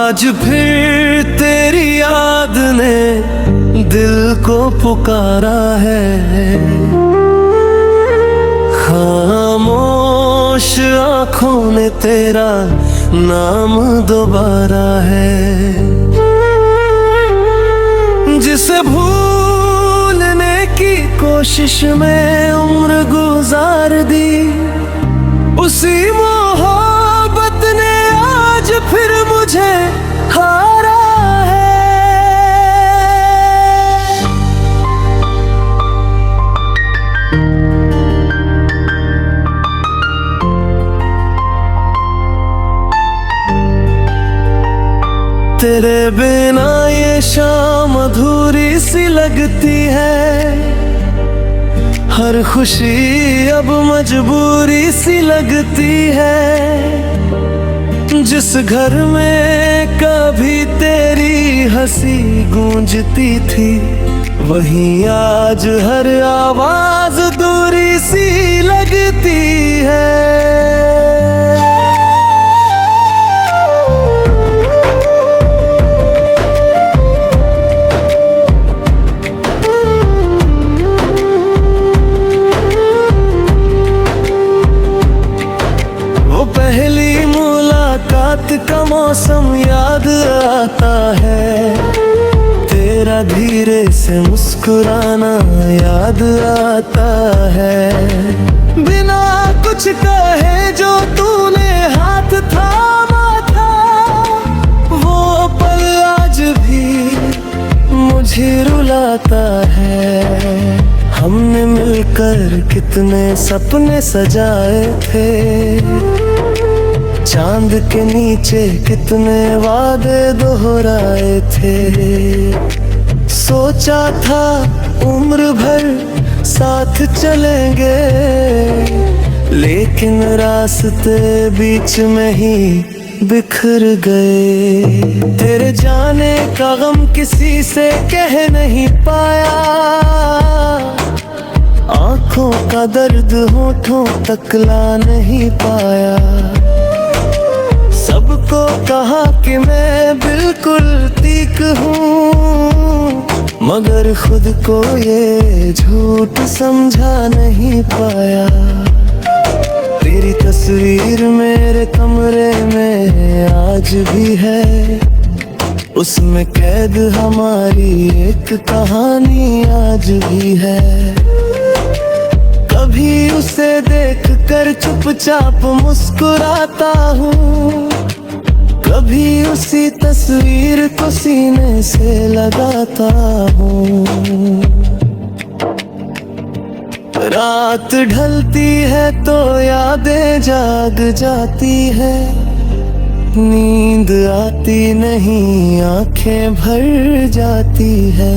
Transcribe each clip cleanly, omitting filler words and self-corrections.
आज फिर तेरी याद ने दिल को पुकारा है, खामोश आँखों ने तेरा नाम दोबारा है। जिसे भूलने की कोशिश में उम्र गुजार दी, उसी मोहब्बत ने आज फिर मुझे हारा है। तेरे बिना ये शाम अधूरी सी लगती है, हर खुशी अब मजबूरी सी लगती है। जिस घर में कभी तेरी हंसी गूंजती थी, वहीं आज हर आवाज दूरी सी लगती है। पहली मुलाकात का मौसम याद आता है, तेरा धीरे से मुस्कुराना याद आता है। बिना कुछ कहे जो तूने हाथ थामा था, वो पल आज भी मुझे रुलाता है। हमने मिलकर कितने सपने सजाए थे, चांद के नीचे कितने वादे दोहराए थे। सोचा था उम्र भर साथ चलेंगे, लेकिन रास्ते बीच में ही बिखर गए। तेरे जाने का गम किसी से कह नहीं पाया, आंखों का दर्द होठों तक ला नहीं पाया। सबको कहा कि मैं बिल्कुल ठीक हूँ, मगर खुद को ये झूठ समझा नहीं पाया। तेरी तस्वीर मेरे कमरे में आज भी है, उसमें कैद हमारी एक कहानी आज भी है। कभी उसे देख कर चुपचाप मुस्कुराता हूँ, कभी उसी तस्वीर को सीने से लगाता हूँ। रात ढलती है तो यादें जाग जाती है, नींद आती नहीं आंखें भर जाती है।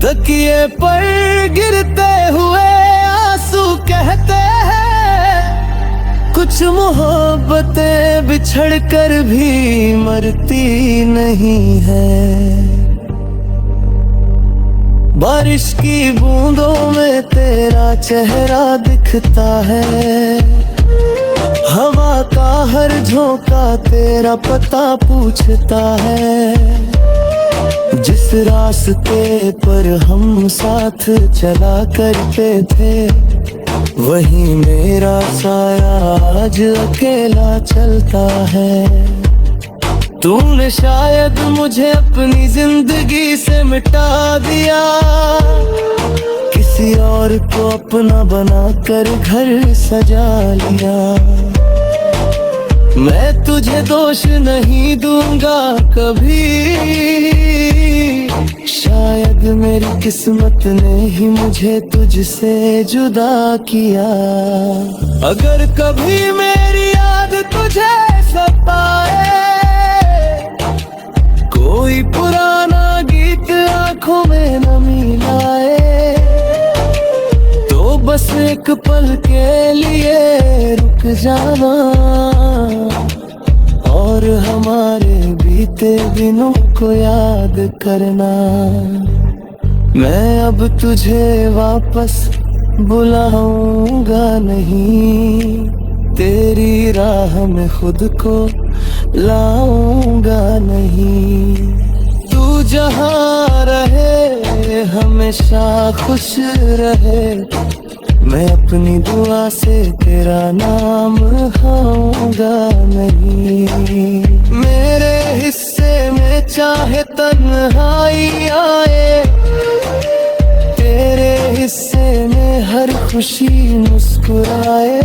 तकिए पर गिरते हुए आंसू कहते हैं, कुछ मोहब्बतें बिछड़ कर भी मरती नहीं है। बारिश की बूंदों में तेरा चेहरा दिखता है, हवा का हर झोंका तेरा पता पूछता है। जिस रास्ते पर हम साथ चला करते थे, वही मेरा साया आज अकेला चलता है। तूने शायद मुझे अपनी जिंदगी से मिटा दिया, किसी और को अपना बनाकर घर सजा लिया। मैं तुझे दोष नहीं दूंगा कभी, शायद मेरी किस्मत ने ही मुझे तुझसे जुदा किया। अगर कभी मेरी याद तुझे सताए, कोई पुराना गीत आंखों में नमी लाए, तो बस एक पल के लिए रुक जाना और हमारे बीते दिनों को याद करना। मैं अब तुझे वापस बुलाऊंगा नहीं, तेरी राह में खुद को लाऊंगा नहीं। तू जहाँ रहे हमेशा खुश रहे, मैं अपनी दुआ से तेरा नाम खाऊंगा नहीं। मेरे हिस्से में चाहे तन्हाई आए, तेरे हिस्से में हर खुशी मुस्कुराए।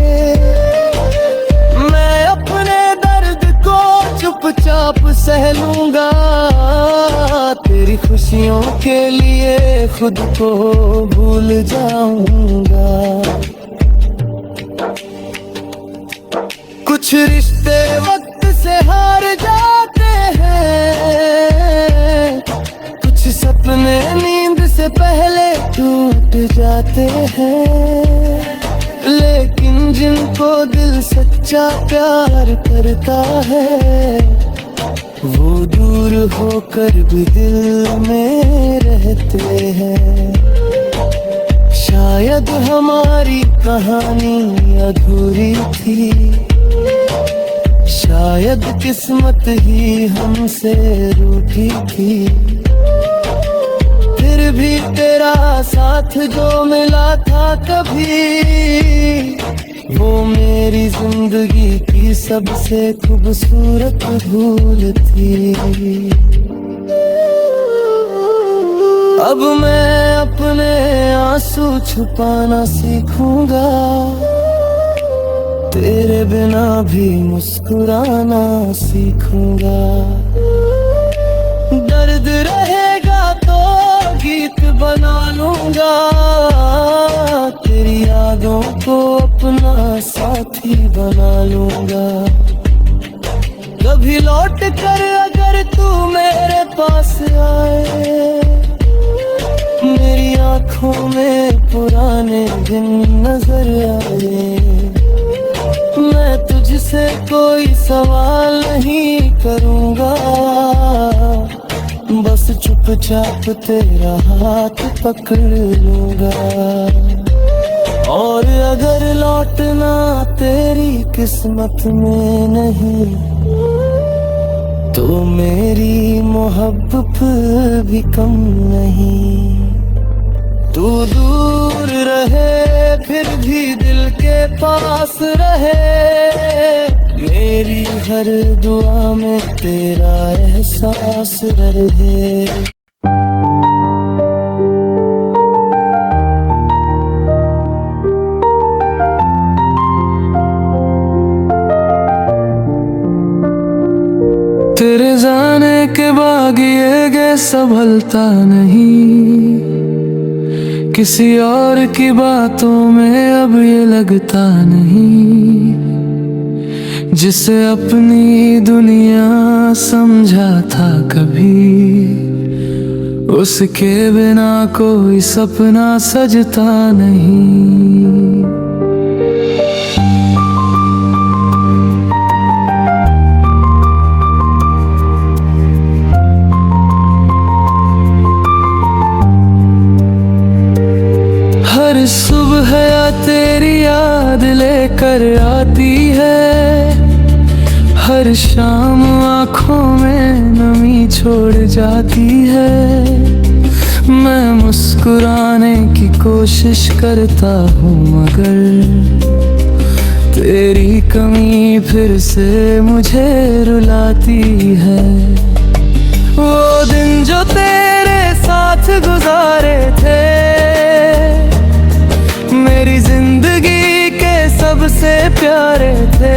मैं अपने दर्द को चुपचाप सह लूंगा, तेरी खुशियों के लिए खुद को भूल जाऊंगा। कुछ रिश्ते वक्त से हार जाते हैं, कुछ सपने नींद से पहले टूट जाते हैं, लेकिन जिनको दिल सच्चा प्यार करता है, वो दूर होकर भी दिल में रहते हैं। शायद हमारी कहानी अधूरी थी, शायद किस्मत ही हमसे रूठी थी, फिर भी तेरा साथ जो मिला था कभी, वो मेरी जिंदगी की सबसे खूबसूरत भूल थी। अब मैं अपने आंसू छुपाना सीखूंगा, तेरे बिना भी मुस्कुराना सीखूंगा। दर्द रहेगा तो गीत बना लूंगा, तेरी यादों को अपना साथी बना लूंगा। कभी लौट कर अगर तू मेरे पास आए, मेरी आंखों में पुराने दिन नजर आए, मैं तुझसे कोई सवाल नहीं करूंगा, बस चुपचाप तेरा हाथ पकड़ लूंगा। और अगर लौटना तेरी किस्मत में नहीं, तो मेरी मोहब्बत भी कम नहीं। तू दूर रहे फिर भी दिल के पास रहे, मेरी हर दुआ में तेरा एहसास रहे। तेरे जाने के बाद ये गे संभलता नहीं, किसी और की बातों में अब ये लगता नहीं, जिसे अपनी दुनिया समझा था कभी, उसके बिना कोई सपना सजता नहीं। हर सुबह तेरी याद लेकर आती है, हर शाम आँखों में नमी छोड़ जाती है। मैं मुस्कुराने की कोशिश करता हूँ मगर तेरी कमी फिर से मुझे रुलाती है। वो दिन जो तेरे साथ गुजारे थे, मेरी जिंदगी के सबसे प्यारे थे।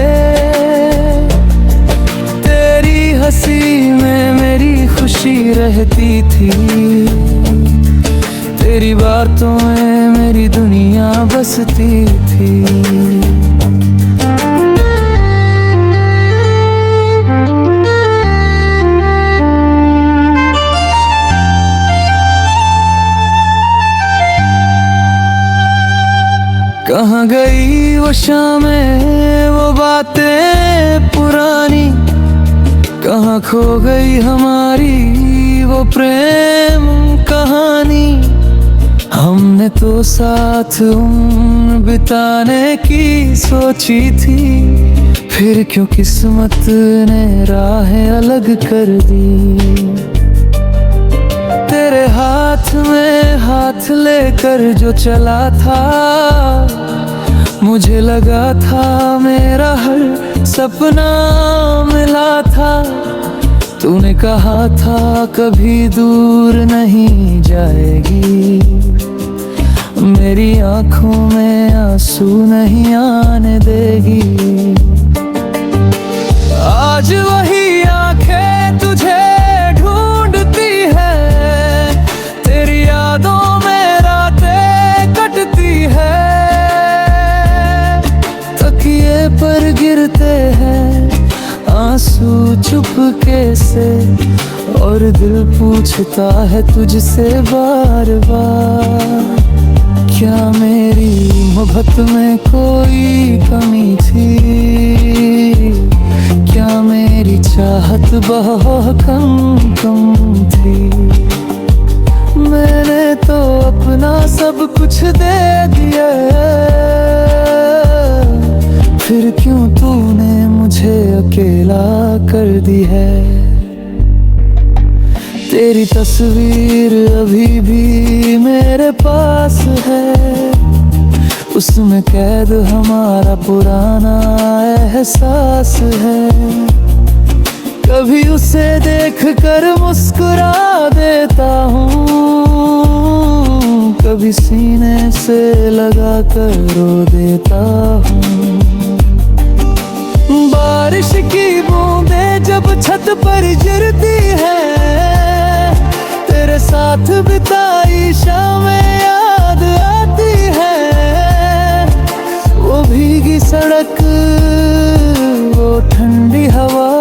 तेरी हंसी में मेरी खुशी रहती थी, तेरी बातों में मेरी दुनिया बसती थी। कहाँ गई वो शामें, वो बातें पुरानी, कहाँ खो गई हमारी वो प्रेम कहानी। हमने तो साथ उम्र बिताने की सोची थी, फिर क्यों किस्मत ने राहें अलग कर दी। तेरे हाथ में हाथ लेकर जो चला था, मुझे लगा था मेरा हर सपना मिला था। तूने कहा था कभी दूर नहीं जाएगी, मेरी आंखों में आंसू नहीं आने देगी। आज वही आंखें तुझे ढूंढती है, तेरी यादों में रातें कटती है। तकिए पर गिरते हैं आंसू चुपके से, और दिल पूछता है तुझसे बार बार, क्या मेरी मोहब्बत में कोई कमी थी? क्या मेरी चाहत बहुत कम थी? मैंने तो अपना सब कुछ दे दिया, फिर क्यों तूने मुझे अकेला कर दी है? तेरी तस्वीर अभी भी मेरे पास है, उसमें कैद हमारा पुराना एहसास है। कभी उसे देख कर मुस्कुरा देता हूँ, कभी सीने से लगा कर रो देता हूँ। बारिश की बूंदें जब छत पर गिरती है, तेरे साथ बिताई शामें याद आती है। वो भीगी सड़क, वो ठंडी हवा,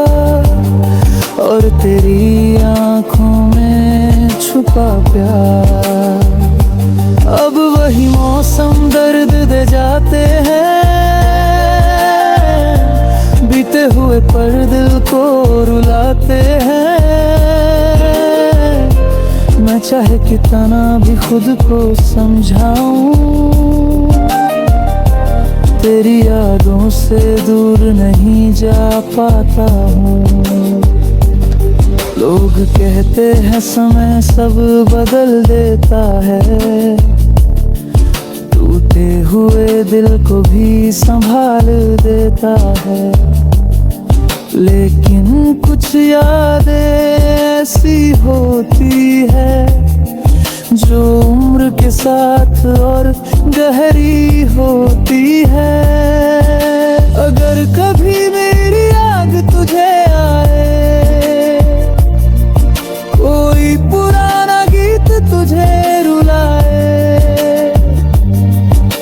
और तेरी आंखों में छुपा प्यार। अब वही मौसम दर्द दे जाते हैं, बीते हुए पर दिल को रुलाते हैं। मैं चाहे कितना भी खुद को समझाऊं, तेरी यादों से दूर नहीं जा पाता हूँ। लोग कहते हैं समय सब बदल देता है, टूटे हुए दिल को भी संभाल देता है। लेकिन कुछ यादें ऐसी होती है, जो उम्र के साथ और गहरी होती है। अगर कभी मेरी याद तुझे आए, कोई पुराना गीत तुझे रुलाए,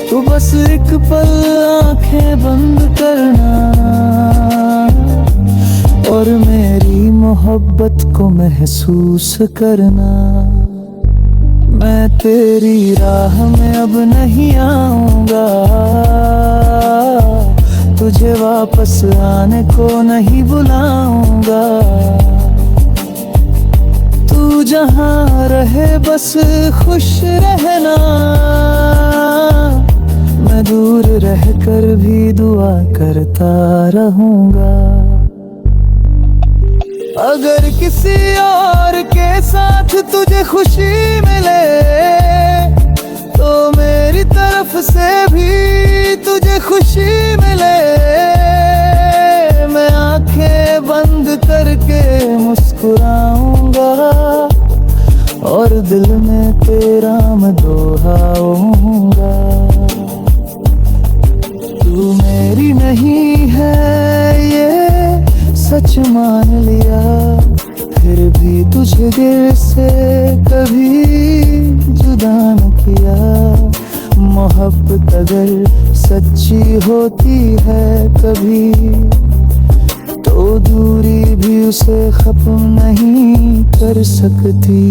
तो बस एक पल आंखें बंद करना, और मेरी मोहब्बत को महसूस करना। मैं तेरी राह में अब नहीं आऊंगा, तुझे वापस आने को नहीं बुलाऊंगा। तू जहां रहे बस खुश रहना, मैं दूर रहकर भी दुआ करता रहूंगा। अगर किसी और के साथ तुझे खुशी मिले, तो मेरी तरफ से भी तुझे खुशी मिले। मैं आंखें बंद करके मुस्कुराऊंगा, और दिल में तेरा मैं दोहराऊंगा। तू मेरी नहीं है ये सच मान लिया, फिर भी तुझे दिल से कभी जुदा न किया। मोहब्बत अगर सच्ची होती है कभी, तो दूरी भी उसे खत्म नहीं कर सकती।